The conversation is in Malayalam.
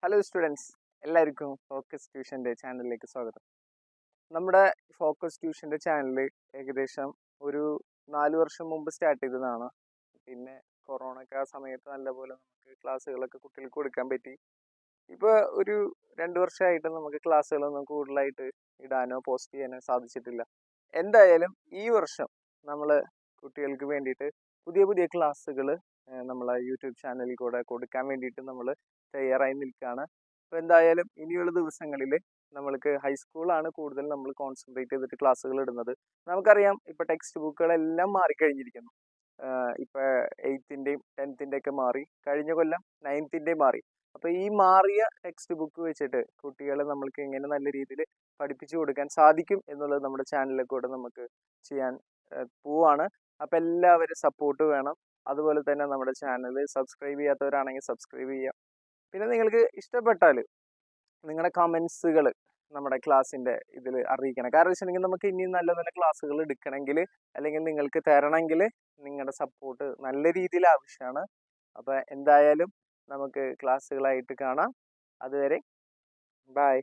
ഹലോ സ്റ്റുഡൻസ്, എല്ലാവർക്കും ഫോക്കസ് ട്യൂഷൻ്റെ ചാനലിലേക്ക് സ്വാഗതം. നമ്മുടെ ഫോക്കസ് ട്യൂഷൻ്റെ ചാനൽ ഏകദേശം ഒരു 4 വർഷം മുമ്പ് സ്റ്റാർട്ട് ചെയ്തതാണ്. പിന്നെ കൊറോണയ്ക്ക് ആ സമയത്ത് നല്ലപോലെ നമുക്ക് ക്ലാസ്സുകളൊക്കെ കുട്ടികൾക്ക് കൊടുക്കാൻ പറ്റി. ഇപ്പോൾ ഒരു 2 വർഷമായിട്ട് നമുക്ക് ക്ലാസ്സുകളൊന്നും കൂടുതലായിട്ട് ഇടാനോ പോസ്റ്റ് ചെയ്യാനോ സാധിച്ചിട്ടില്ല. എന്തായാലും ഈ വർഷം നമ്മൾ കുട്ടികൾക്ക് വേണ്ടിയിട്ട് പുതിയ പുതിയ ക്ലാസ്സുകൾ നമ്മളെ യൂട്യൂബ് ചാനലിൽ കൂടെ കൊടുക്കാൻ വേണ്ടിയിട്ട് നമ്മൾ തയ്യാറായി നിൽക്കുകയാണ്. അപ്പോൾ എന്തായാലും ഇനിയുള്ള ദിവസങ്ങളിൽ നമ്മൾക്ക് ഹൈസ്കൂളാണ് കൂടുതൽ നമ്മൾ കോൺസെൻട്രേറ്റ് ചെയ്തിട്ട് ക്ലാസ്സുകൾ ഇടുന്നത്. നമുക്കറിയാം, ഇപ്പോൾ ടെക്സ്റ്റ് ബുക്കുകളെല്ലാം മാറിക്കഴിഞ്ഞിരിക്കുന്നു. ഇപ്പോൾ 8ൻ്റെയും 10ൻ്റെ ഒക്കെ മാറി, കഴിഞ്ഞ കൊല്ലം 9ത്തിൻ്റെയും മാറി. അപ്പോൾ ഈ മാറിയ ടെക്സ്റ്റ് ബുക്ക് വെച്ചിട്ട് കുട്ടികളെ നമ്മൾക്ക് എങ്ങനെ നല്ല രീതിയിൽ പഠിപ്പിച്ചു കൊടുക്കാൻ സാധിക്കും എന്നുള്ളത് നമ്മുടെ ചാനലിൽ കൂടെ നമുക്ക് ചെയ്യാൻ പോവാണ്. അപ്പോൾ എല്ലാവരും സപ്പോർട്ട് വേണം. അതുപോലെ തന്നെ നമ്മുടെ ചാനൽ സബ്സ്ക്രൈബ് ചെയ്യാത്തവരാണെങ്കിൽ സബ്സ്ക്രൈബ് ചെയ്യുക. പിന്നെ നിങ്ങൾക്ക് ഇഷ്ടപ്പെട്ടാൽ നിങ്ങളുടെ കമൻസുകൾ നമ്മുടെ ക്ലാസ്സിൻ്റെ ഇതിൽ അറിയിക്കണം. കാരണം വെച്ചിട്ടുണ്ടെങ്കിൽ നമുക്ക് ഇനിയും നല്ല നല്ല ക്ലാസ്സുകൾ എടുക്കണമെങ്കിൽ അല്ലെങ്കിൽ നിങ്ങൾക്ക് തരണമെങ്കിൽ നിങ്ങളുടെ സപ്പോർട്ട് നല്ല രീതിയിൽ ആവശ്യമാണ്. അപ്പോൾ എന്തായാലും നമുക്ക് ക്ലാസ്സുകളായിട്ട് കാണാം. അതുവരെ ബൈ.